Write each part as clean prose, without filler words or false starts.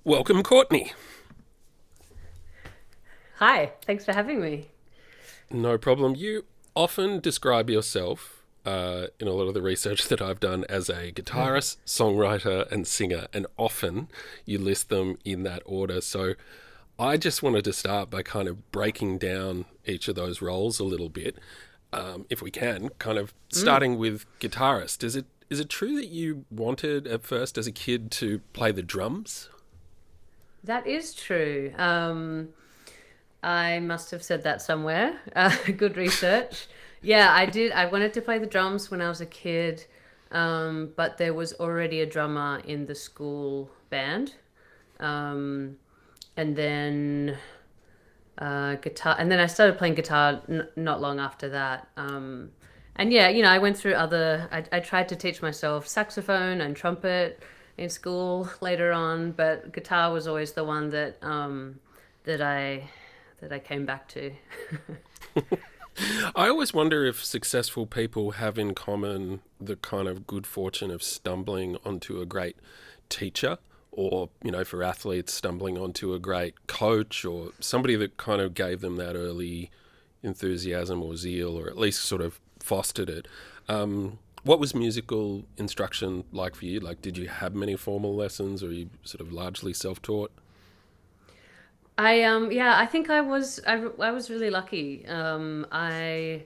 Welcome, Courtney. Hi, thanks for having me. No problem. You often describe yourself, in a lot of the research that I've done, as a guitarist, songwriter, and singer, and often you list them in that order. So I just wanted to start by kind of breaking down each of those roles a little bit, if we can, kind of starting with guitarist. Is it true that you wanted at first as a kid to play the drums? That is true. I must have said that somewhere. Good research. Yeah, I did. I wanted to play the drums when I was a kid, but there was already a drummer in the school band. Um, and then guitar, and then I started playing guitar not long after that. And yeah, I went through other. I tried to teach myself saxophone and trumpet in school later on, but guitar was always the one that I came back to. I always wonder if successful people have in common the kind of good fortune of stumbling onto a great teacher, or, for athletes, stumbling onto a great coach or somebody that kind of gave them that early enthusiasm or zeal, or at least sort of fostered it. What was musical instruction like for you? Like, did you have many formal lessons, or are you sort of largely self-taught? Yeah, I think I was really lucky. I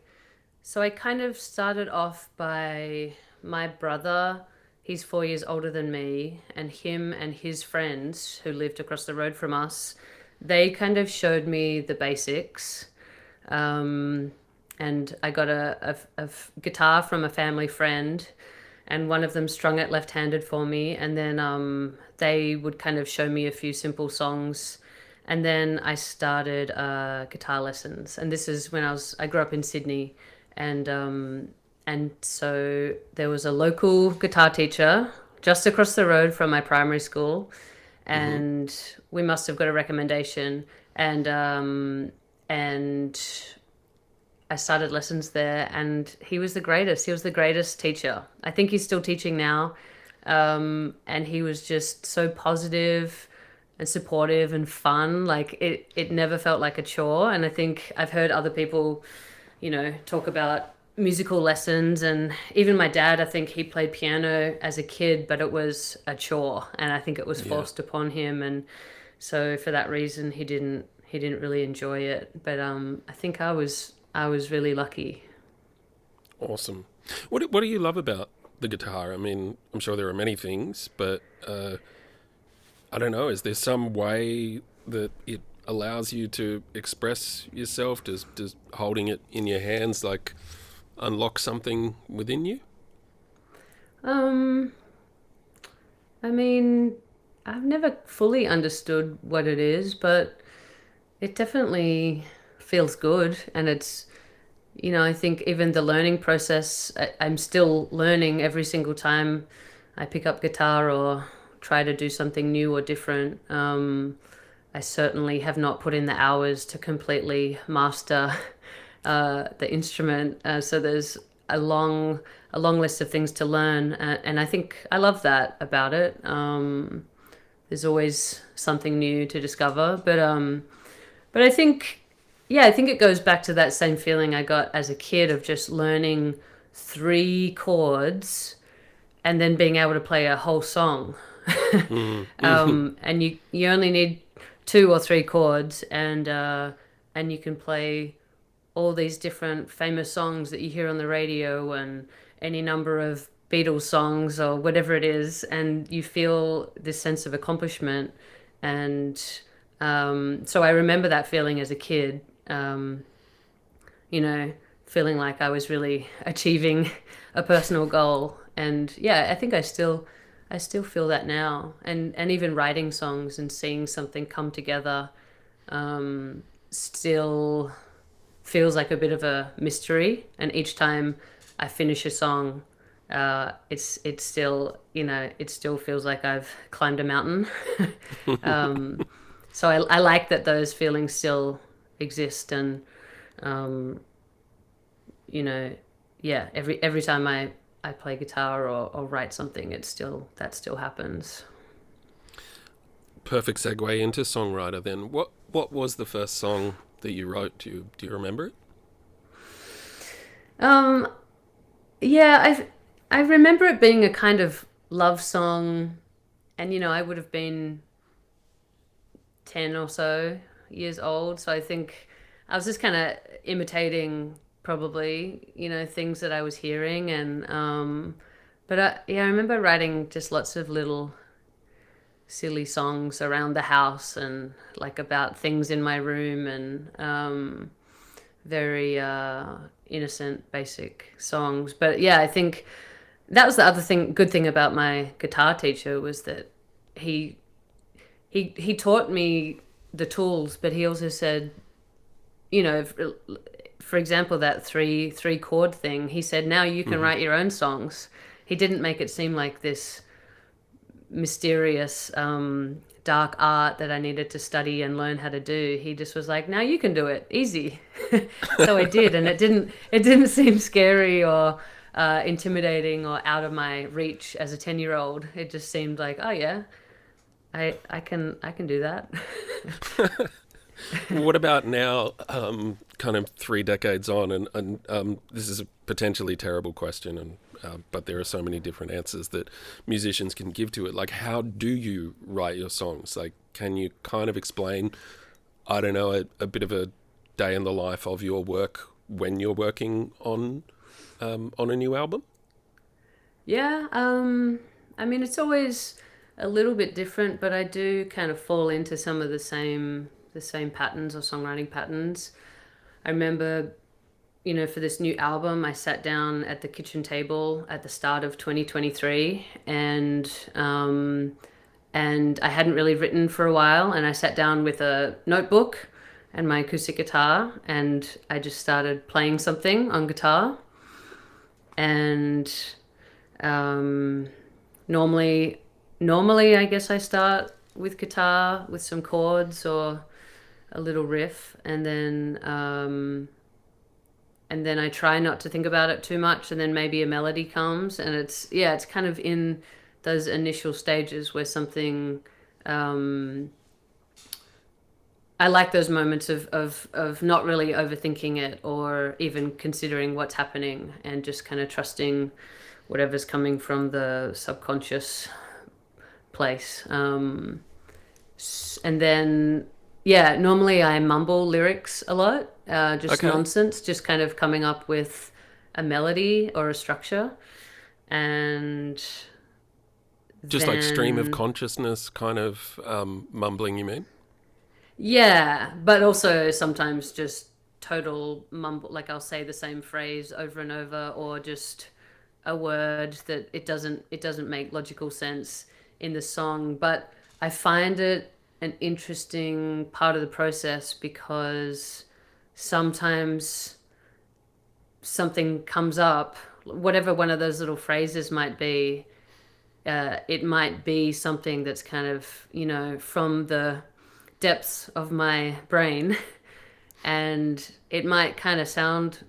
kind of started off by my brother. He's 4 years older than me, and him and his friends who lived across the road from us, they kind of showed me the basics. Um, and I got a guitar from a family friend, and one of them strung it left-handed for me, and then they would kind of show me a few simple songs, and then I started guitar lessons. And this is when I grew up in Sydney, and so there was a local guitar teacher just across the road from my primary school, Hmm. and we must have got a recommendation, and I started lessons there, and he was the greatest. He was the greatest teacher. I think he's still teaching now, and he was just so positive and supportive and fun. Like it never felt like a chore. And I think I've heard other people, talk about musical lessons, and even my dad. I think he played piano as a kid, but it was a chore, and I think it was Yeah, forced upon him, and so for that reason, he didn't really enjoy it. But I think I was really lucky. awesome. What do you love about the guitar? I mean, I'm sure there are many things, but I don't know. Is there some way that it allows you to express yourself? Does holding it in your hands like unlock something within you? Um, I mean, I've never fully understood what it is, but it definitely feels good. And I think even the learning process, I'm still learning every single time I pick up guitar or try to do something new or different. I certainly have not put in the hours to completely master the instrument. So there's a long, a long list of things to learn, and I think I love that about it. There's always something new to discover, but I think, yeah, I think it goes back to that same feeling I got as a kid of just learning three chords and then being able to play a whole song. Mm-hmm. And you only need two or three chords, and you can play all these different famous songs that you hear on the radio, and any number of Beatles songs or whatever it is, and you feel this sense of accomplishment. And so I remember that feeling as a kid, um, you know, feeling like I was really achieving a personal goal. And yeah, I think I still feel that now. And even writing songs and seeing something come together still feels like a bit of a mystery. And each time I finish a song, it's still, it still feels like I've climbed a mountain. So I like that those feelings still exist. And um, you know, yeah, every time I play guitar or write something, that still happens. perfect segue into songwriter then. What was the first song that you wrote? Do you remember it? Um, yeah, I remember it being a kind of love song, and I would have been 10 or so years old, so I think I was just kind of imitating probably, things that I was hearing, and but I remember writing just lots of little silly songs around the house and like about things in my room, and very innocent, basic songs. But yeah, I think that was the other good thing about my guitar teacher was that he he taught me the tools, but he also said, for example, that three chord thing. He said, now you can write your own songs. He didn't make it seem like this mysterious dark art that I needed to study and learn how to do. He just was like, now you can do it, easy. So I did, and it didn't seem scary or intimidating or out of my reach as a 10-year-old. It just seemed like, oh yeah, I can do that. What about now, kind of 3 decades on, and this is a potentially terrible question, and but there are so many different answers that musicians can give to it. Like, how do you write your songs? Like, can you kind of explain, I don't know, a bit of a day in the life of your work when you're working on a new album? Yeah, I mean, it's always a little bit different, but I do kind of fall into some of the same patterns or songwriting patterns. I remember, for this new album, I sat down at the kitchen table at the start of 2023, and I hadn't really written for a while, and I sat down with a notebook and my acoustic guitar, and I just started playing something on guitar. And normally I guess I start with guitar with some chords or a little riff, and then I try not to think about it too much, and then maybe a melody comes, and it's kind of in those initial stages where something I like those moments of not really overthinking it or even considering what's happening, and just kind of trusting whatever's coming from the subconscious place. And then, normally I mumble lyrics a lot, just Okay. nonsense, just kind of coming up with a melody or a structure. And Just like stream of then, consciousness kind of mumbling, you mean? yeah, but also sometimes just total mumble, like I'll say the same phrase over and over, or just a word that it doesn't make logical sense in the song. But I find it an interesting part of the process, because sometimes something comes up, whatever one of those little phrases might be. It might be something that's kind of, from the depths of my brain, and it might kind of sound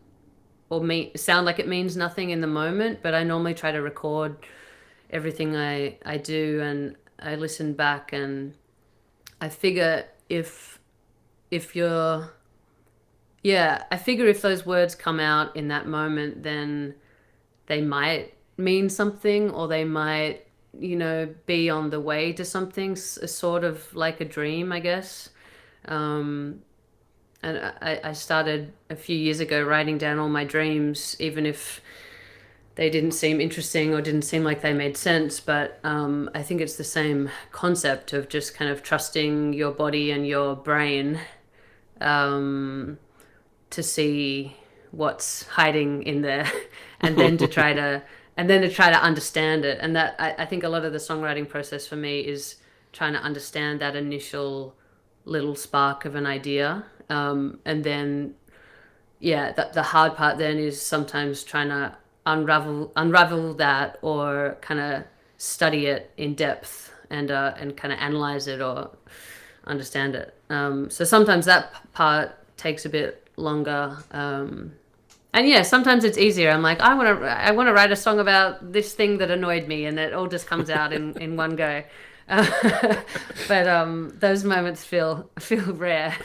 like it means nothing in the moment, but I normally try to record everything I do, and I listen back, and I figure I figure if those words come out in that moment, then they might mean something, or they might, be on the way to something, sort of like a dream, I guess. And I started a few years ago writing down all my dreams, even if they didn't seem interesting or didn't seem like they made sense. But I think it's the same concept of just kind of trusting your body and your brain to see what's hiding in there, and then to try to understand it. And that I think a lot of the songwriting process for me is trying to understand that initial little spark of an idea, and then the hard part then is sometimes trying to unravel that, or kind of study it in depth, and kind of analyze it or understand it. So sometimes that part takes a bit longer. And sometimes it's easier. I'm like, I want to write a song about this thing that annoyed me, and it all just comes out in one go. Those moments feel rare.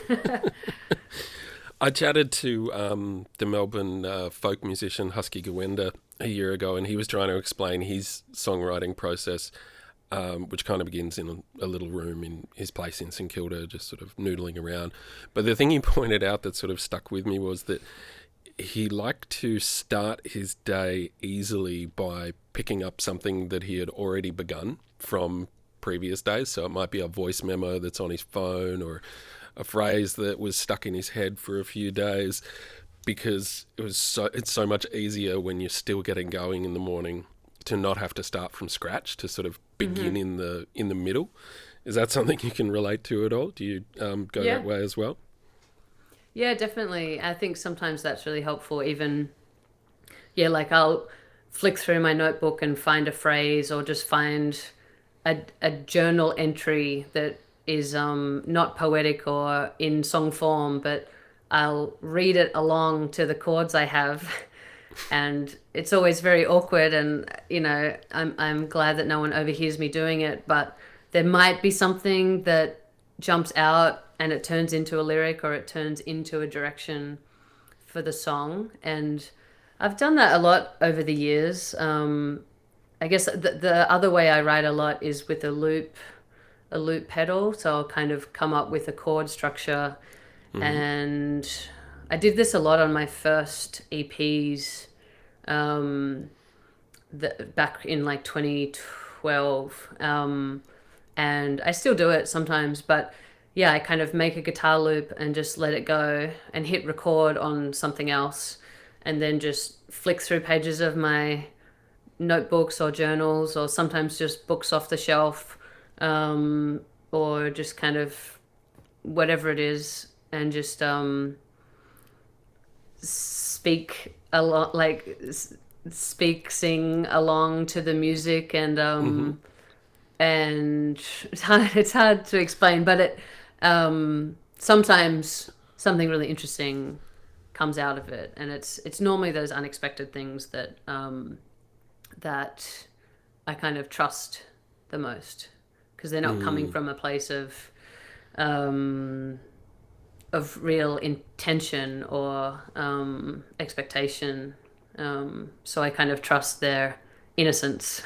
I chatted to the Melbourne folk musician Husky Gawenda a year ago, and he was trying to explain his songwriting process, which kind of begins in a little room in his place in St Kilda, just sort of noodling around. But the thing he pointed out that sort of stuck with me was that he liked to start his day easily by picking up something that he had already begun from previous days. So it might be a voice memo that's on his phone, or a phrase that was stuck in his head for a few days, because it's so much easier when you're still getting going in the morning to not have to start from scratch, to sort of begin in the middle. Is that something you can relate to at all? Do you go that way as well? Yeah, definitely. I think sometimes that's really helpful. Even, like I'll flick through my notebook and find a phrase, or just find a journal entry that is not poetic or in song form, but I'll read it along to the chords I have. And it's always very awkward, and I'm glad that no one overhears me doing it, but there might be something that jumps out and it turns into a lyric, or it turns into a direction for the song. And I've done that a lot over the years. I guess the other way I write a lot is with a loop pedal. So I'll kind of come up with a chord structure. And I did this a lot on my first EPs, back in like 2012. And I still do it sometimes, but I kind of make a guitar loop and just let it go and hit record on something else, and then just flick through pages of my notebooks or journals, or sometimes just books off the shelf, or just kind of whatever it is, and just speak a lot, like sing along to the music. And and it's hard to explain, but it sometimes something really interesting comes out of it, and it's normally those unexpected things that that I kind of trust the most, because they're not coming from a place of real intention or expectation. So I kind of trust their innocence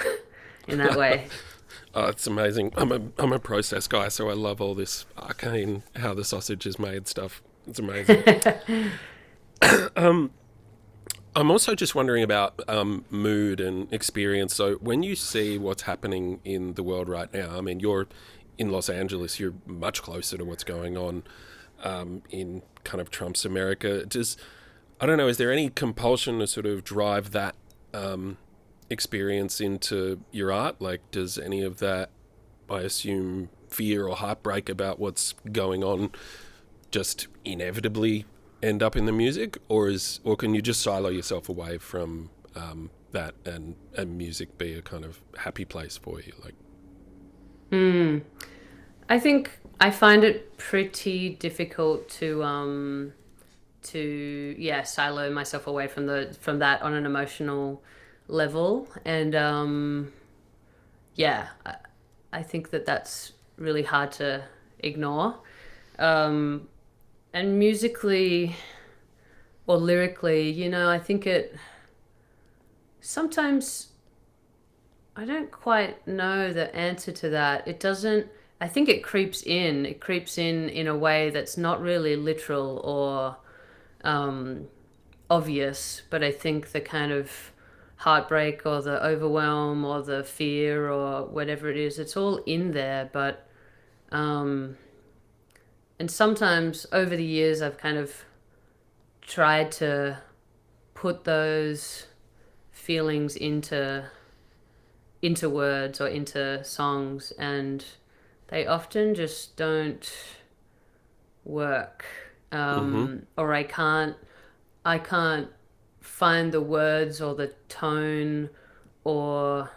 in that way. Oh, it's amazing. I'm a process guy, so I love all this arcane, how the sausage is made stuff. It's amazing. I'm also just wondering about mood and experience. So when you see what's happening in the world right now, I mean, you're in Los Angeles, you're much closer to what's going on in kind of Trump's America. I don't know, is there any compulsion to sort of drive that experience into your art? Like, does any of that, I assume, fear or heartbreak about what's going on just inevitably end up in the music, or can you just silo yourself away from that and music be a kind of happy place for you? Like, I think I find it pretty difficult to silo myself away from that on an emotional level. And I think that's really hard to ignore. And musically or lyrically, I think sometimes I don't quite know the answer to that. It doesn't, I think it creeps in a way that's not really literal or obvious, but I think the kind of heartbreak or the overwhelm or the fear or whatever it is, it's all in there. But and sometimes over the years I've kind of tried to put those feelings into words or into songs, and they often just don't work. Or I can't find the words or the tone or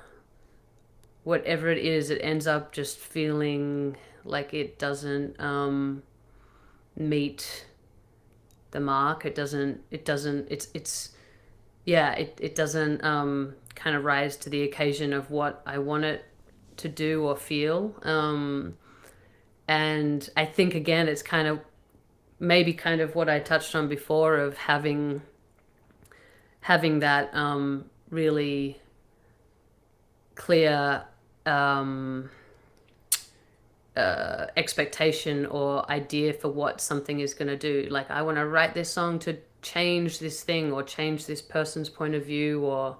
whatever it is. It ends up just feeling like it doesn't meet the mark. It doesn't kind of rise to the occasion of what I want it to do or feel. And I think, again, it's kind of maybe kind of what I touched on before of having that really clear expectation or idea for what something is going to do. Like, I want to write this song to change this thing or change this person's point of view or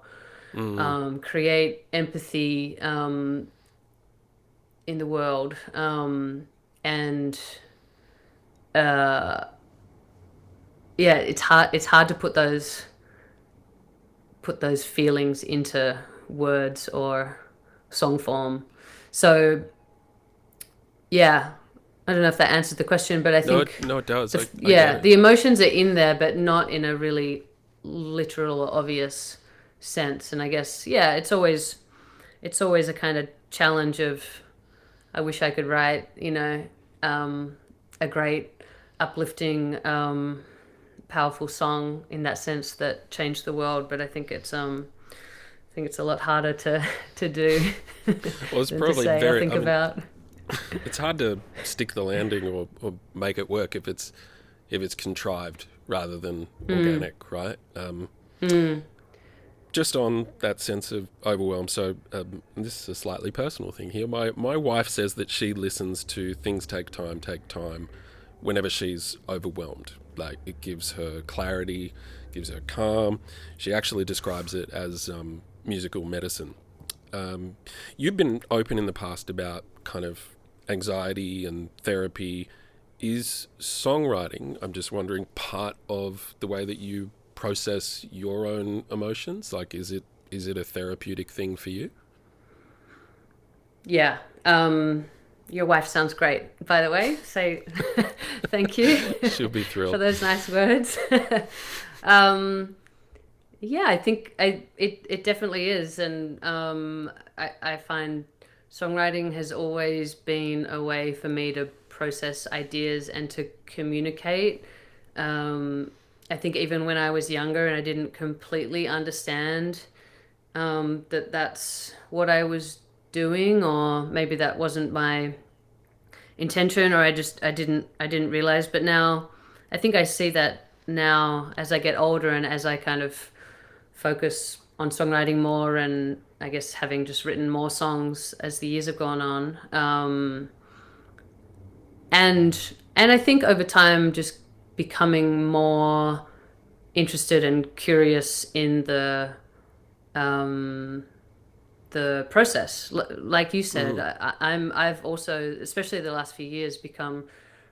create empathy in the world. And it's hard to put those feelings into words or song form. So yeah, I don't know if that answers the question, but I think no, it does. The emotions are in there, but not in a really literal or obvious sense. And I guess it's always a kind of challenge of, I wish I could write, a great uplifting powerful song in that sense that changed the world, but I think it's a lot harder to do. Well, it's probably very about. It's hard to stick the landing or make it work if it's contrived rather than organic, right? Just on that sense of overwhelm. So this is a slightly personal thing here. My wife says that she listens to Things Take Time whenever she's overwhelmed. Like, it gives her clarity, gives her calm. She actually describes it as musical medicine. You've been open in the past about kind of anxiety and therapy. Is songwriting, I'm just wondering, part of the way that you process your own emotions? Like, is it a therapeutic thing for you? Yeah. Your wife sounds great, by the way. So thank you. She'll be thrilled for those nice words. Yeah, I think it definitely is. And I find songwriting has always been a way for me to process ideas and to communicate. I think even when I was younger and I didn't completely understand that's what I was doing, or maybe that wasn't my intention, or I didn't realize. But now I think I see that now as I get older and as I kind of focus on songwriting more, and I guess having just written more songs as the years have gone on. And I think over time just becoming more interested and curious in the process. Like you said, I've also, especially the last few years, become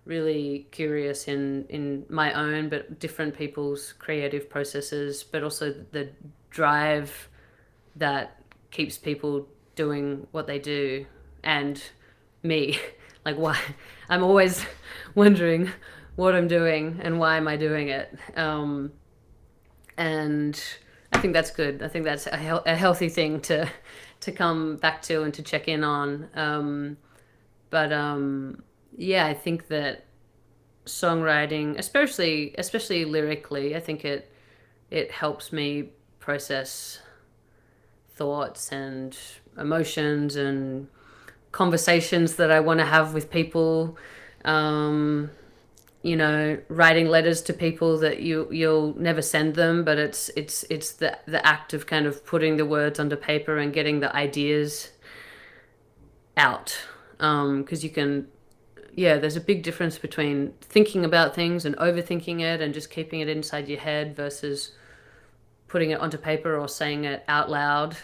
really curious in my own, but different people's creative processes, but also the drive that keeps people doing what they do, and me. Like, why? I'm always wondering what I'm doing and why am I doing it. And I think that's good. I think that's a healthy thing to come back to and to check in on. Yeah, I think that songwriting, especially lyrically, I think it helps me process thoughts and emotions and conversations that I want to have with people. Writing letters to people that you'll never send them, but it's the act of kind of putting the words onto paper and getting the ideas out. Because you can, there's a big difference between thinking about things and overthinking it and just keeping it inside your head versus putting it onto paper or saying it out loud.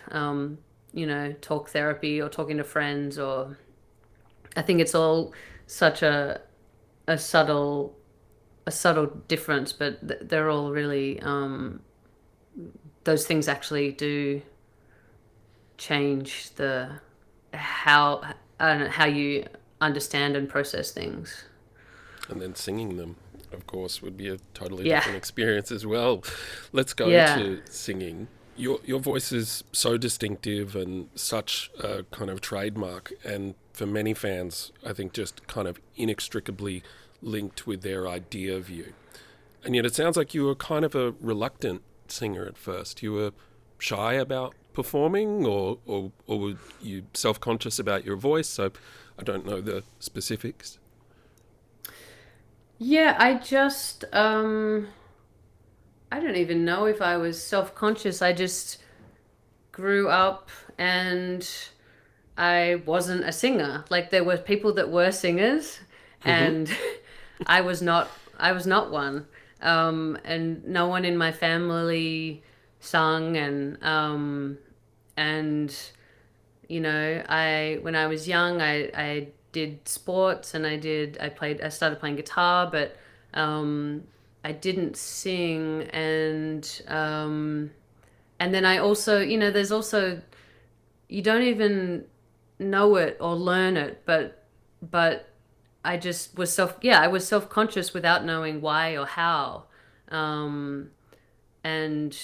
Talk therapy or talking to friends, or I think it's all such a subtle difference, but they're all really those things actually do change how you understand and process things. And then singing them, of course, would be a totally different experience as well. Let's go to singing. Your voice is so distinctive and such a kind of trademark, and for many fans, I think just kind of inextricably linked with their idea of you. And yet it sounds like you were kind of a reluctant singer at first. You were shy about performing, or were you self-conscious about your voice? So I don't know the specifics. Yeah, I don't even know if I was self-conscious. I just grew up and I wasn't a singer. Like there were people that were singers and I was not one. And no one in my family sung and when I was young I did sports and I started playing guitar, but I didn't sing, and then I also, there's also, you don't even know it or learn it, but I just was I was self-conscious without knowing why or how. Um, and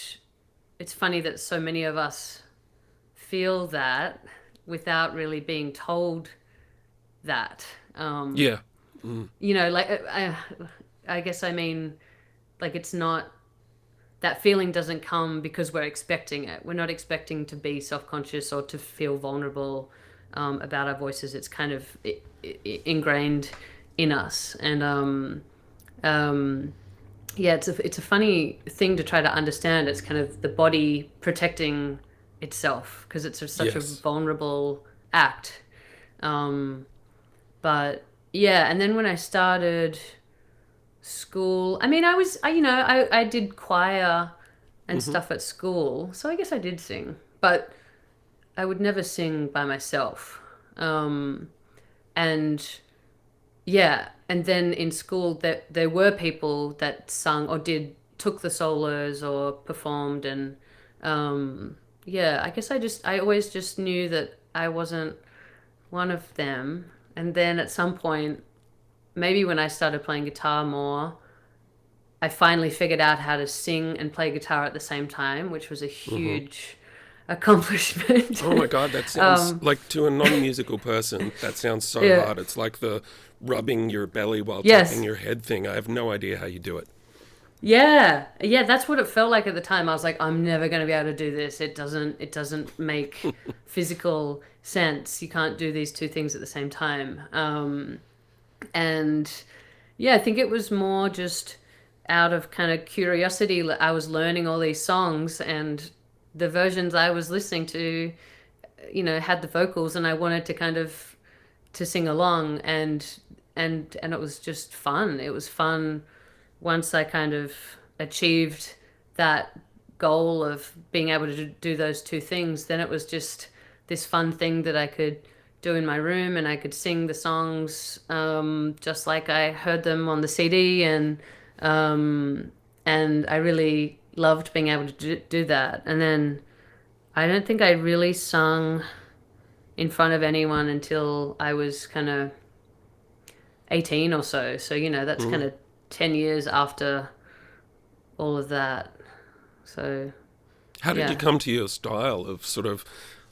it's funny that so many of us feel that without really being told that. Yeah. Like I guess I mean, like it's not, that feeling doesn't come because we're expecting it. We're not expecting to be self-conscious or to feel vulnerable about our voices. It's kind of ingrained in us, and yeah, it's a funny thing to try to understand. It's kind of the body protecting itself because it's such a vulnerable act. But yeah, and then when I started school, I mean, I did choir and stuff at school, so I guess I did sing, but I would never sing by myself. And yeah, and then in school there were people that sung or took the solos or performed, and yeah, I guess I always just knew that I wasn't one of them. And then at some point, maybe when I started playing guitar more, I finally figured out how to sing and play guitar at the same time, which was a huge accomplishment. Oh my God, that sounds like, to a non-musical person, that sounds so hard. It's like the rubbing your belly while tapping your head thing. I have no idea how you do it. Yeah, that's what it felt like at the time. I was like, I'm never going to be able to do this. It doesn't make physical sense. You can't do these two things at the same time. And yeah, I think it was more just out of kind of curiosity. I was learning all these songs, and the versions I was listening to, had the vocals, and I wanted to kind of to sing along, and it was just fun. It was fun once I kind of achieved that goal of being able to do those two things. Then it was just this fun thing that I could do in my room, and I could sing the songs just like I heard them on the CD, and I really loved being able to do that. And then I don't think I really sung in front of anyone until I was kind of 18 or so. So, that's kind of 10 years after all of that. So how did you come to your style of sort of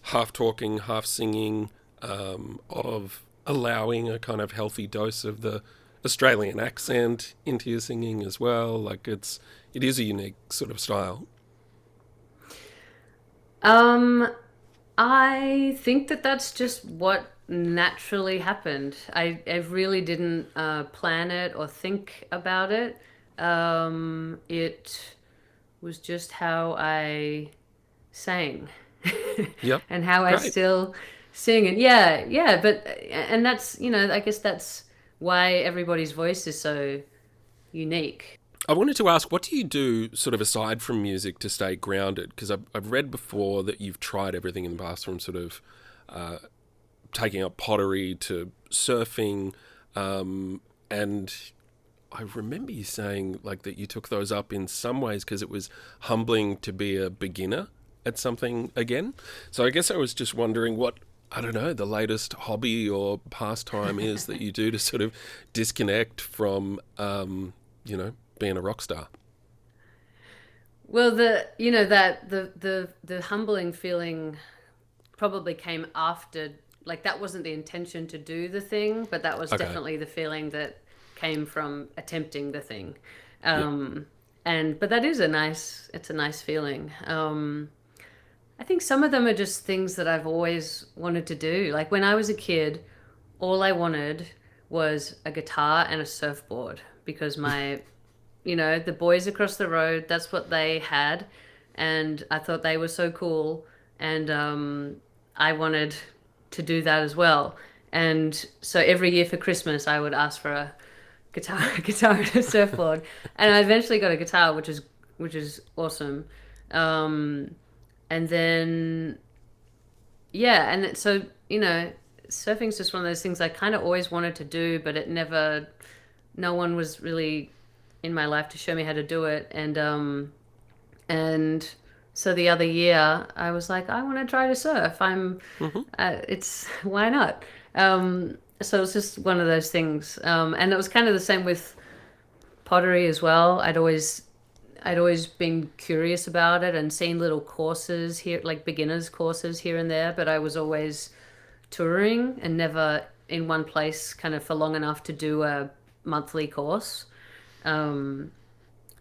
half talking, half singing, of allowing a kind of healthy dose of the Australian accent into your singing as well? Like it is a unique sort of style. I think that's just what naturally happened. I really didn't plan it or think about it. It was just how I sang. Yep. And how I still sing. And and that's, I guess that's why everybody's voice is so unique. I wanted to ask, what do you do sort of aside from music to stay grounded? Because I've read before that you've tried everything in the past, from sort of taking up pottery to surfing, and I remember you saying like that you took those up in some ways because it was humbling to be a beginner at something again. So I guess I was just wondering what, I don't know, the latest hobby or pastime is that you do to sort of disconnect from, being a rock star. Well, the humbling feeling probably came after, like that wasn't the intention to do the thing, but that was definitely the feeling that came from attempting the thing. But that is it's a nice feeling. I think some of them are just things that I've always wanted to do. Like when I was a kid, all I wanted was a guitar and a surfboard because the boys across the road, that's what they had. And I thought they were so cool. And I wanted to do that as well. And so every year for Christmas, I would ask for a guitar and a surfboard. And I eventually got a guitar, which is awesome. Um, and then yeah, so surfing's just one of those things I kind of always wanted to do, but no one was really in my life to show me how to do it. And so the other year I was like, I want to try to surf. It's why not? So it's just one of those things. And it was kind of the same with pottery as well. I'd always been curious about it and seen little courses here, like beginners courses here and there, but I was always touring and never in one place kind of for long enough to do a monthly course. Um,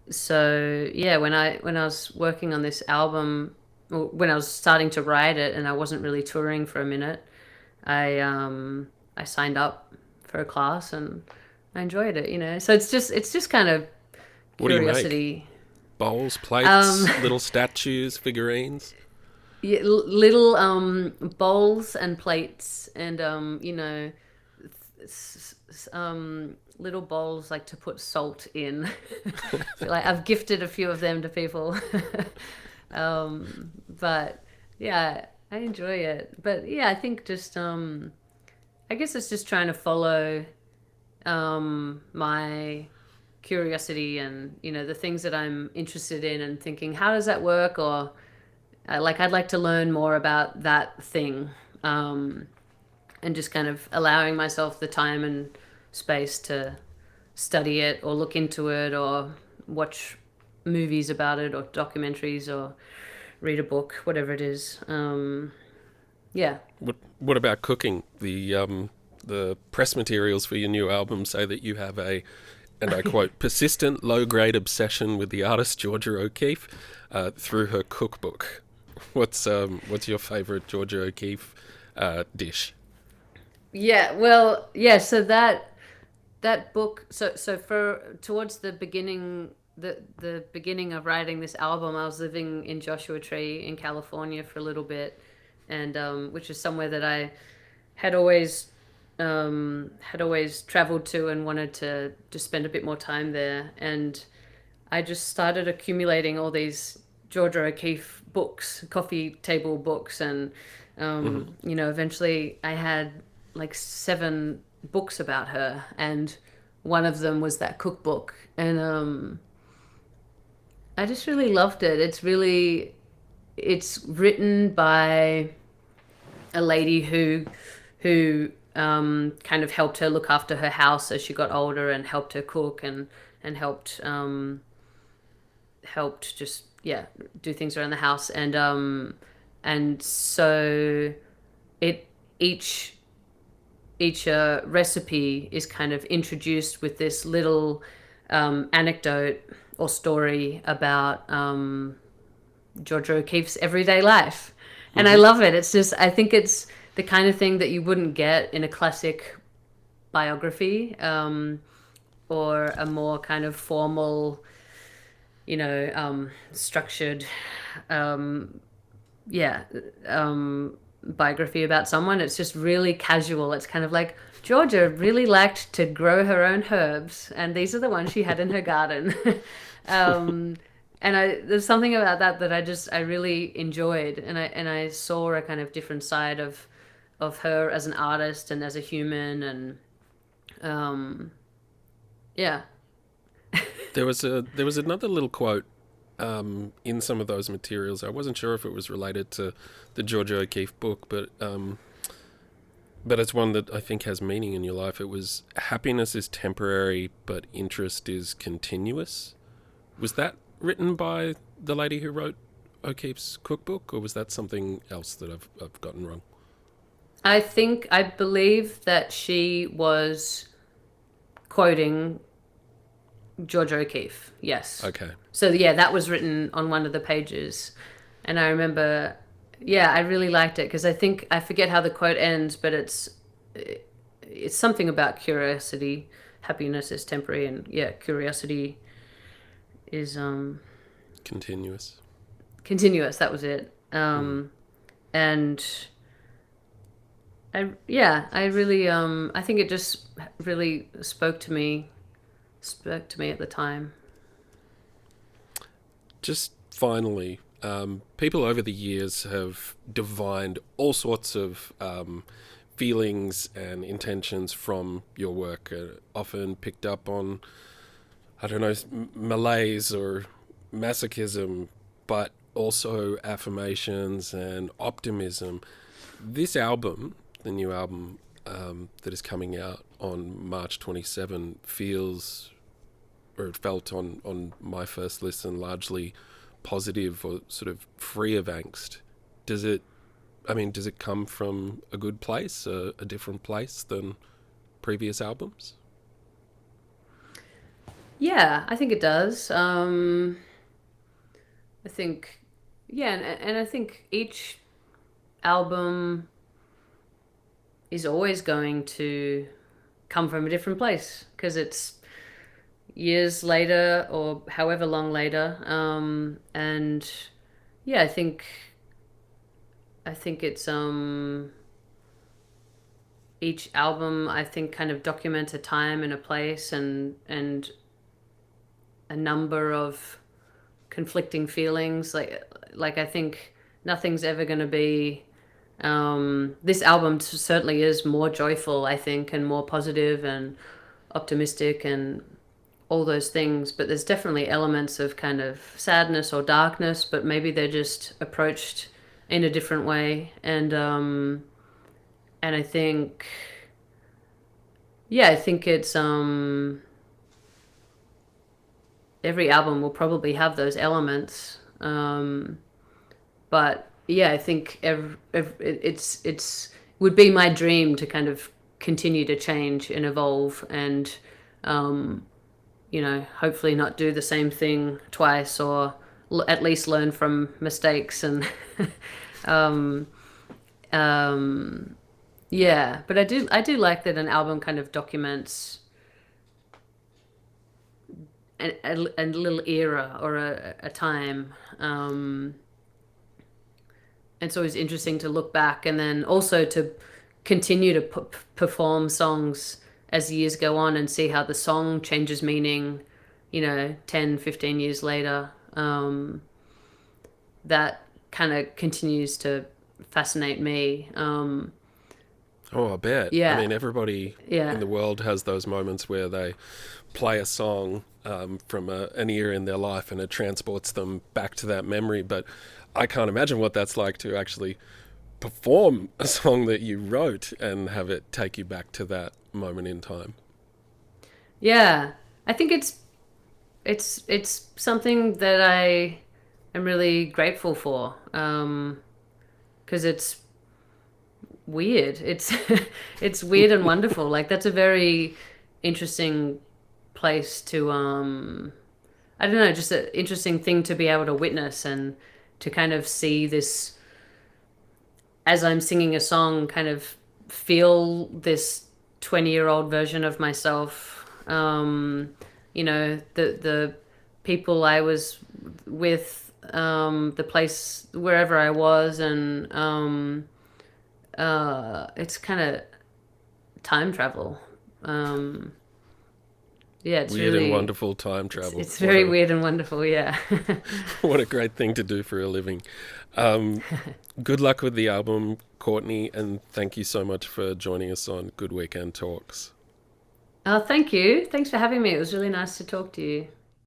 so yeah, when I was working on this album, or when I was starting to write it and I wasn't really touring for a minute, I signed up for a class and I enjoyed it. So it's just kind of What do you make? curiosity. Bowls, plates, Um, little statues, figurines? yeah, little bowls and plates and little bowls like to put salt in. Like I've gifted a few of them to people. But yeah, I enjoy it. But yeah, I think just I guess it's just trying to follow my curiosity and the things that I'm interested in and thinking how does that work, or I'd like to learn more about that thing, and just kind of allowing myself the time and space to study it or look into it or watch movies about it or documentaries or read a book, whatever it is. Yeah. What about cooking? The press materials for your new album say that you have a, and I quote, persistent low-grade obsession with the artist Georgia O'Keeffe through her cookbook. What's your favourite Georgia O'Keeffe dish? Yeah, well, yeah, so that book, so for towards the beginning of writing this album, I was living in Joshua Tree in California for a little bit, and which is somewhere that I had always traveled to and wanted to just spend a bit more time there. And I just started accumulating all these Georgia O'Keeffe books, coffee table books, and eventually I had like 7 books about her, and one of them was that cookbook, and I just really loved it. It's written by a lady who kind of helped her look after her house as she got older and helped her cook and helped just do things around the house, and so it each recipe is kind of introduced with this little anecdote or story about Georgia O'Keeffe's everyday life. And I love it. It's just, I think it's the kind of thing that you wouldn't get in a classic biography, or a more kind of formal, structured, yeah, biography about someone. It's just really casual. It's kind of like Georgia really liked to grow her own herbs, and these are the ones she had in her garden. And there's something about that I really enjoyed, and I saw a kind of different side of her as an artist and as a human, and yeah. There was another little quote in some of those materials. I wasn't sure if it was related to the Georgia O'Keeffe book, but it's one that I think has meaning in your life. It was, happiness is temporary, but interest is continuous. Was that written by the lady who wrote O'Keeffe's cookbook, or was that something else that I've gotten wrong? I believe that she was quoting Georgia O'Keeffe. Yes. Okay. So yeah, that was written on one of the pages, and I remember yeah, I really liked it because I think I forget how the quote ends, but it's something about curiosity. Happiness is temporary, and yeah, curiosity is Continuous. continuous. That was it. Mm. And I really I think it just really spoke to me at the time. Just finally, people over the years have divined all sorts of feelings and intentions from your work, often picked up on, I don't know, malaise or masochism, but also affirmations and optimism. This album, the new album that is coming out on March 27, feels, or it felt on my first listen, largely positive or sort of free of angst. Does it, I mean, does it come from a good place, a different place than previous albums? Yeah, I think it does. I think, yeah, and I think each album is always going to come from a different place because it's years later or however long later. And yeah, I think it's each album I think kind of documents a time and a place and a number of conflicting feelings. Like I think nothing's ever going to be. This album certainly is more joyful, I think, and more positive and optimistic and all those things. But there's definitely elements of kind of sadness or darkness, but maybe they're just approached in a different way. And I think, yeah, I think it's every album will probably have those elements. But yeah, I think it's would be my dream to kind of continue to change and evolve and hopefully not do the same thing twice or at least learn from mistakes and um, yeah. But I do like that an album kind of documents a little era or a time. It's always interesting to look back and then also to continue to perform songs as years go on and see how the song changes meaning, 10, 15 years later. That kind of continues to fascinate me. Oh, I bet. Yeah. I mean, everybody Yeah. in the world has those moments where they play a song from an era in their life and it transports them back to that memory. But I can't imagine what that's like to actually perform a song that you wrote and have it take you back to that moment in time. Yeah. I think it's something that I am really grateful for. 'Cause it's weird. It's it's weird and wonderful. Like that's a very interesting place to I don't know, just an interesting thing to be able to witness and to kind of see this as I'm singing a song, kind of feel this 20-year-old version of myself. The people I was with, the place wherever I was, and it's kind of time travel. Yeah, it's Weird really and wonderful time travel. it's very weird and wonderful. Yeah. What a great thing to do for a living. Good luck with the album, Courtney, and thank you so much for joining us on Good Weekend Talks. Oh, thank you. Thanks for having me. It was really nice to talk to you.